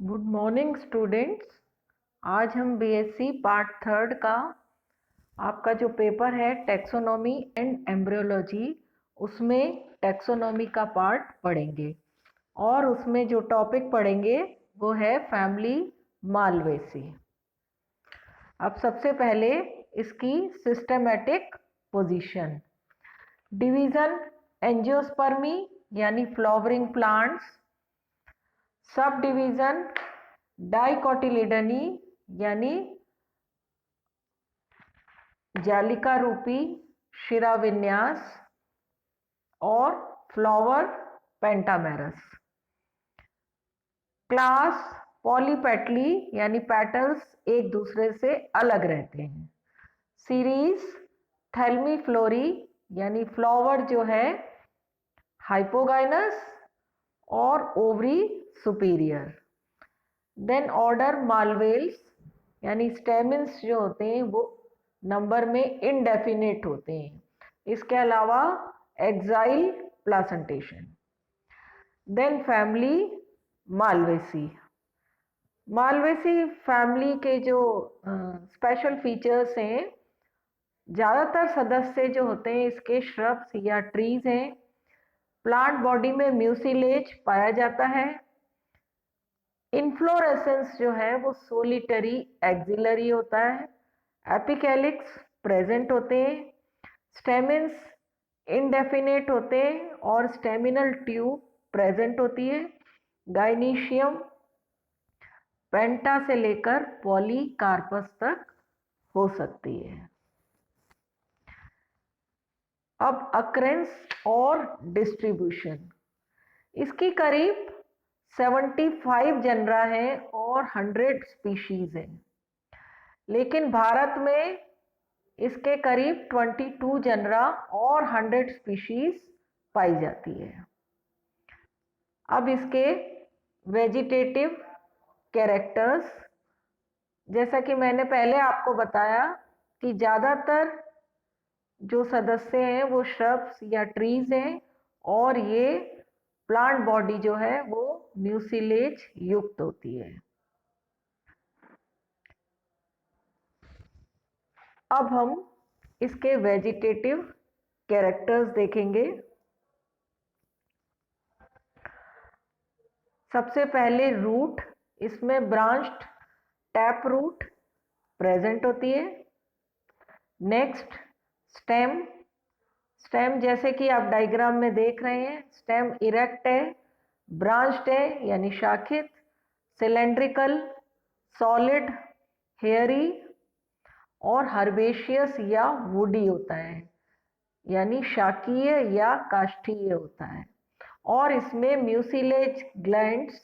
Good morning students. आज हम BSc part third का आपका जो पेपर है टैक्सोनॉमी एंड एम्ब्रियोलॉजी, उसमें टैक्सोनॉमी का पार्ट पढ़ेंगे और उसमें जो टॉपिक पढ़ेंगे वो है फैमिली मालवेसी। अब सबसे पहले इसकी सिस्टमेटिक पोजीशन। डिवीजन एंजियोस्पर्मी यानी फ्लावरिंग प्लांट्स। सब डिवीजन डाइकोटिलिडनी यानी जालिका रूपी शिराविन्यास और फ्लावर पेंटामेरस। क्लास पॉलीपेटली यानी पेटल्स एक दूसरे से अलग रहते हैं। सीरीज थैल्मीफ्लोरी यानी फ्लावर जो है हाइपोगाइनस और ओवरी सुपीरियर। देन ऑर्डर मालवेल्स यानी स्टेमिन्स जो होते हैं वो नंबर में इनडेफिनेट होते हैं। इसके अलावा axile placentation. Then family Malvaceae. Malvaceae family के जो स्पेशल फीचर्स हैं, ज़्यादातर सदस्य जो होते हैं इसके श्रब्स या ट्रीज हैं। प्लांट बॉडी में म्यूसिलेज पाया जाता है। इन्फ्लोरेसेंस जो है वो सोलिटरी एक्सिलरी होता है। एपिकैलिक्स प्रेजेंट होते हैं। स्टेमिन्स इनडेफिनेट होते हैं और स्टेमिनल ट्यूब प्रेजेंट होती है। गाइनीशियम पेंटा से लेकर पॉलीकार्पस तक हो सकती है। अब अक्रेंस और डिस्ट्रीब्यूशन। इसकी करीब 75 जनरा है और 100 स्पीशीज हैं, लेकिन भारत में इसके करीब 22 जनरा और 100 स्पीशीज पाई जाती है। अब इसके वेजिटेटिव कैरेक्टर्स, जैसा कि मैंने पहले आपको बताया कि ज़्यादातर जो सदस्य हैं वो श्रब्स या ट्रीज हैं और ये प्लांट बॉडी जो है वो म्यूसिलेज युक्त होती है। अब हम इसके वेजिटेटिव कैरेक्टर्स देखेंगे। सबसे पहले रूट, इसमें ब्रांच्ड टैप रूट प्रेजेंट होती है। Next stem. स्टेम जैसे कि आप डायग्राम में देख रहे हैं, स्टेम इरेक्ट है, ब्रांच्ड है यानी शाखित, सिलेंड्रिकल, सॉलिड, हेयरी और हर्बेशियस या वुडी होता है, यानी शाकीय या काष्ठीय होता है। और इसमें म्यूसिलेज ग्लैंड्स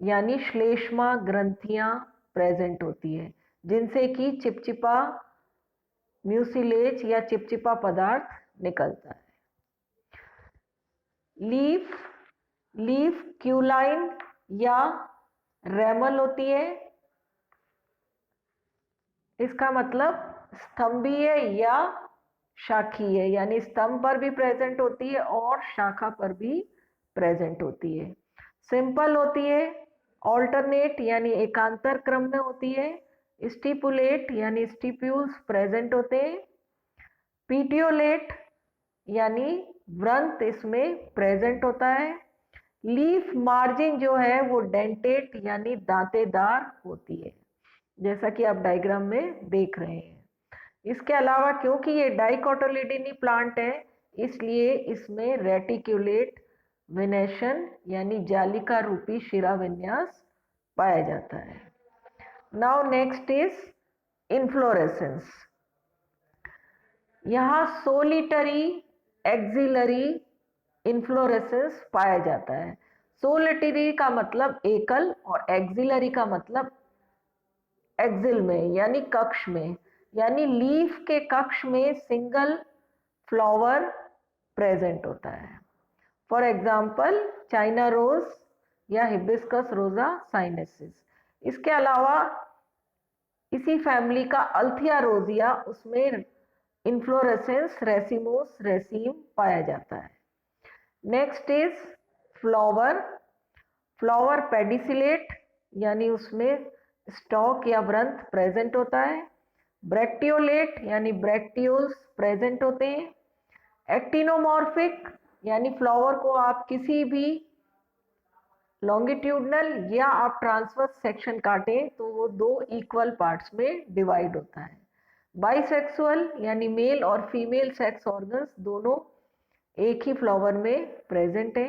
यानी श्लेष्मा ग्रंथियां प्रेजेंट होती है, जिनसे कि चिपचिपा म्यूसिलेज या चिपचिपा पदार्थ निकलता है। लीफ क्यूलाइन या रेमल होती है। इसका मतलब स्तंभीय या शाखीय, यानी स्तंभ पर भी प्रेजेंट होती है और शाखा पर भी प्रेजेंट होती है। सिंपल होती है, ऑल्टरनेट यानी एकांतर क्रम में होती है, स्टिपुलेट यानी स्टिप्यूल्स प्रेजेंट होते हैं, पीटियोलेट यानी व्रंत इसमें प्रेजेंट होता है। लीफ मार्जिन जो है वो डेंटेट यानी दांतेदार होती है, जैसा कि आप डायग्राम में देख रहे हैं। इसके अलावा क्योंकि ये डाइकोटिलिडनी प्लांट है, इसलिए इसमें रेटिक्यूलेट वेनेशन यानी जालिका रूपी शिरा विन्यास पाया जाता है। Now next is inflorescence. यहाँ सोलिटरी एक्सिलरी इन्फ्लोरेसेंस पाया जाता है। सोलिटरी का मतलब एकल और एक्सिलरी का मतलब एक्सिल में यानी कक्ष में, यानी लीफ के कक्ष में सिंगल फ्लावर प्रेजेंट होता है। फॉर एग्जाम्पल चाइना रोज या हिबिस्कस रोजा साइनेसिस। इसके अलावा इसी फैमिली का अल्थिया रोजिया, उसमें इन्फ्लोरेसेंस रेसिमोस रेसीम पाया जाता है। Next is flower. Flower pedicellate यानी उसमें स्टॉक या व्रंथ प्रेजेंट होता है। ब्रैक्टियोलेट यानी ब्रैक्टियोल्स प्रेजेंट होते हैं। एक्टिनोमॉर्फिक यानी फ्लावर को आप किसी भी लॉन्गिट्यूडनल या आप ट्रांसवर्स सेक्शन काटें तो वो 2 इक्वल पार्ट्स में डिवाइड होता है। बाइसेक्सुअल यानी मेल और फीमेल सेक्स ऑर्गन्स दोनों एक ही फ्लावर में प्रेजेंट है।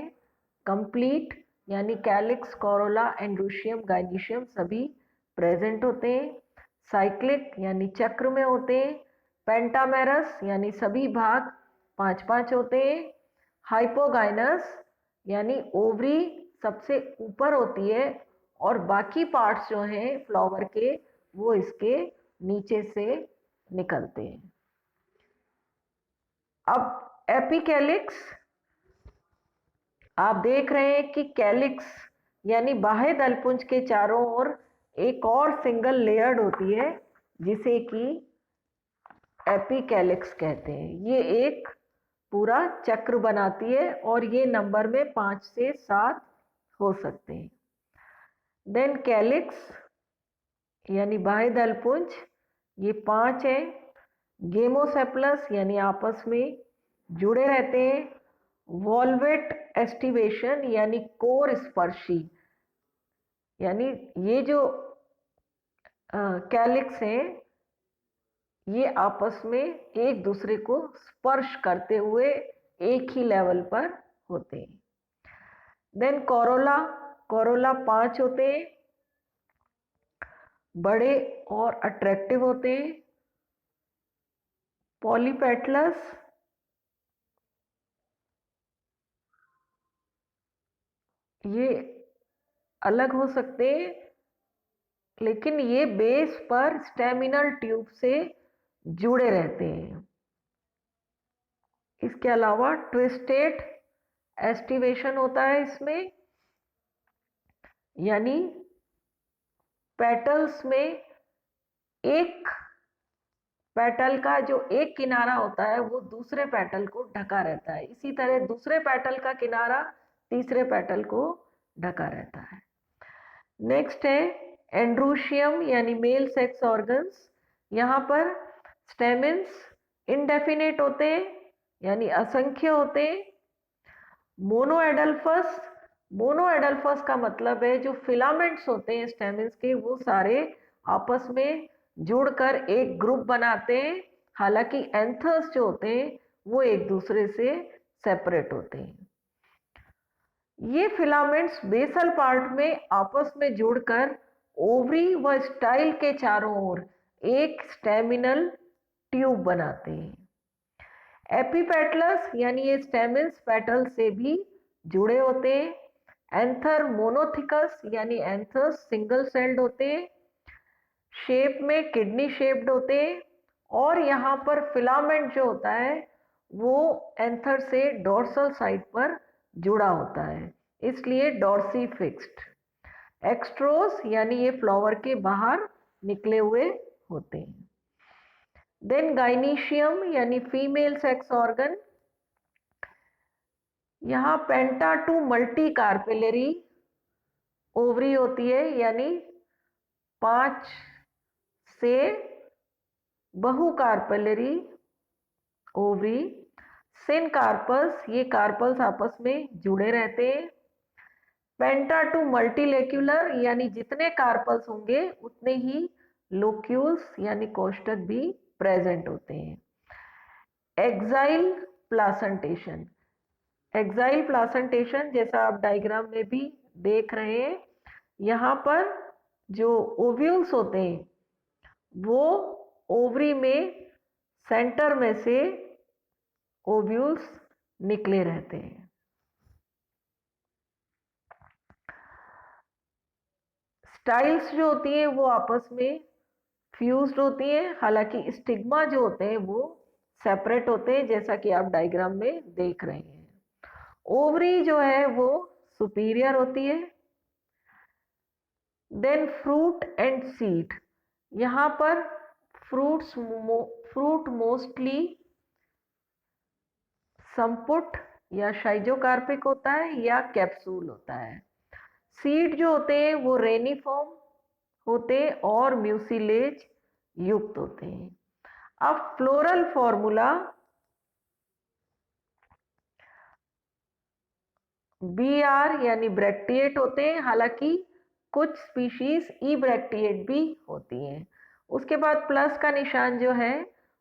कंप्लीट यानी कैलिक्स, कोरोला, एंड्रोशियम, गाइनिशियम सभी प्रेजेंट होते हैं। साइक्लिक यानी चक्र में होते हैं। पेंटामेरस यानी सभी भाग 5-5 होते हैं। हाइपोगाइनस यानी ओवरी सबसे ऊपर होती है और बाकी पार्ट्स जो हैं फ्लावर के वो इसके नीचे से निकलते हैं। अब एपिकैलिक्स, आप देख रहे हैं कि कैलिक्स यानी बाह्य दलपुंज के चारों ओर एक और सिंगल लेयर्ड होती है जिसे कि एपिकैलिक्स कहते हैं। ये एक पूरा चक्र बनाती है और ये नंबर में 5 से 7 हो सकते हैं। देन कैलिक्स यानी बाह्य दलपुंज ये 5 है। गेमोसेप्लस यानी आपस में जुड़े रहते हैं। वॉल्वेट एस्टिवेशन यानी कोर स्पर्शी, यानी ये जो कैलिक्स हैं ये आपस में एक दूसरे को स्पर्श करते हुए एक ही लेवल पर होते हैं। देन कोरोला, कोरोला 5 होते हैं, बड़े और अट्रैक्टिव होते हैं। पॉलीपेटलस ये अलग हो सकते हैं लेकिन ये बेस पर स्टेमिनल ट्यूब से जुड़े रहते हैं। इसके अलावा ट्विस्टेड एस्टिवेशन होता है इसमें, यानी पेटल्स में एक पेटल का जो एक किनारा होता है वो दूसरे पेटल को ढका रहता है, इसी तरह दूसरे पेटल का किनारा तीसरे पेटल को ढका रहता है। नेक्स्ट है एंड्रोशियम यानी मेल सेक्स ऑर्गन्स। यहाँ पर स्टेमिन्स इनडेफिनेट होते हैं यानी असंख्य होते हैं। मोनोएडल्फस, मोनोएडल्फस का मतलब है जो फिलामेंट्स होते हैं स्टेमिन्स के वो सारे आपस में जुड़कर एक ग्रुप बनाते हैं, हालांकि एंथर्स जो होते हैं वो एक दूसरे से सेपरेट होते हैं। ये फिलामेंट्स बेसल पार्ट में आपस में जुड़कर ओवरी व स्टाइल के चारों ओर एक स्टेमिनल ट्यूब बनाते हैं। एपिपेटलस यानी ये स्टेमिन्स पेटल से भी जुड़े होते हैं। एंथर मोनोथिकस यानी एंथर्स सिंगल सेल्ड होते हैं, शेप में किडनी शेप्ड होते हैं और यहाँ पर फिलामेंट जो होता है वो एंथर से डोर्सल साइड पर जुड़ा होता है, इसलिए डॉर्सी फिक्स्ड। एक्स्ट्रोस यानी ये फ्लावर के बाहर निकले हुए होते हैं। देन गाइनीशियम यानी फीमेल सेक्स ऑर्गन। यहाँ penta two multi carpellary ovary होती है, यानी 5 से बहु कार्पेलरी ओवरी। सिन कार्पस, ये कार्पल्स आपस में जुड़े रहते हैं। पेंटा टू मल्टीलेक्युलर यानी जितने कार्पल्स होंगे उतने ही लोक्यूल्स यानी कोष्ठक भी प्रेजेंट होते हैं। एक्साइल प्लासेंटेशन, एक्साइल प्लासेंटेशन जैसा आप डायग्राम में भी देख रहे हैं, यहाँ पर जो ओव्यूल्स होते हैं वो ओवरी में सेंटर में से ओव्यूल्स निकले रहते हैं। स्टाइल्स जो होती हैं वो आपस में फ्यूज्ड होती हैं, हालांकि स्टिग्मा जो होते हैं वो सेपरेट होते हैं जैसा कि आप डायग्राम में देख रहे हैं। ओवरी जो है वो सुपीरियर होती है। देन फ्रूट एंड सीड, यहाँ पर फ्रूट मोस्टली संपुट या शाइजोकार्पिक होता है या कैप्सूल होता है। सीड जो होते हैं वो रेनिफॉर्म होते हैं और म्यूसिलेज युक्त होते हैं। अब फ्लोरल फॉर्मूला BR यानी ब्रैक्टिएट होते हैं, हालांकि कुछ स्पीशीज ई ब्रैक्टिएट भी होती हैं। उसके बाद प्लस का निशान जो है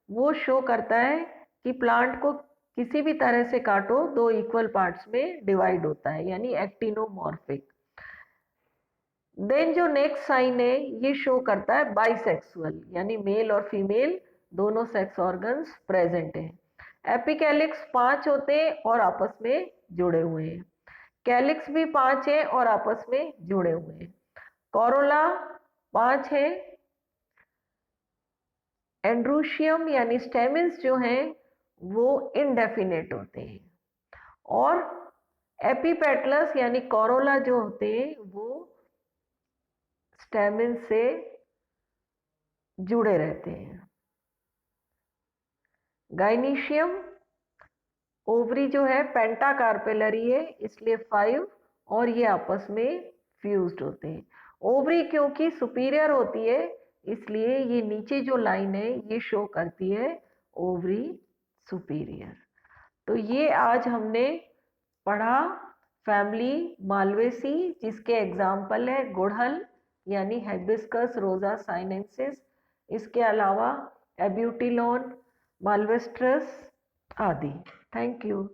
वो शो करता है कि प्लांट को किसी भी तरह से काटो दो इक्वल पार्ट्स में डिवाइड होता है, यानी एक्टिनोमॉर्फिक। देन जो नेक्स्ट साइन है ये शो करता है बाइसेक्सुअल, यानी मेल और फीमेल दोनों सेक्स ऑर्गन्स प्रेजेंट हैं। एपिकैलिक्स 5 होते हैं और आपस में जुड़े हुए हैं। कैलिक्स भी 5 है और आपस में जुड़े हुए हैं। कोरोला 5 है। एंड्रूशियम यानी स्टेमिन्स जो हैं वो इनडेफिनेट होते हैं। और एपिपेटलस यानी कोरोला जो होते हैं वो स्टेमिन से जुड़े रहते हैं। गाइनीशियम ओवरी जो है पेंटाकार्पेलरी है, इसलिए 5 और ये आपस में फ्यूज्ड होते हैं। ओवरी क्योंकि सुपीरियर होती है इसलिए ये नीचे जो लाइन है ये शो करती है ओवरी सुपीरियर। तो ये आज हमने पढ़ा फैमिली मालवेसी, जिसके एग्जाम्पल है गुड़हल यानी हिबिस्कस रोजा साइनेंसिस, इसके अलावा एब्यूटिलॉन, मालवेस्ट्रस आदि। Thank you.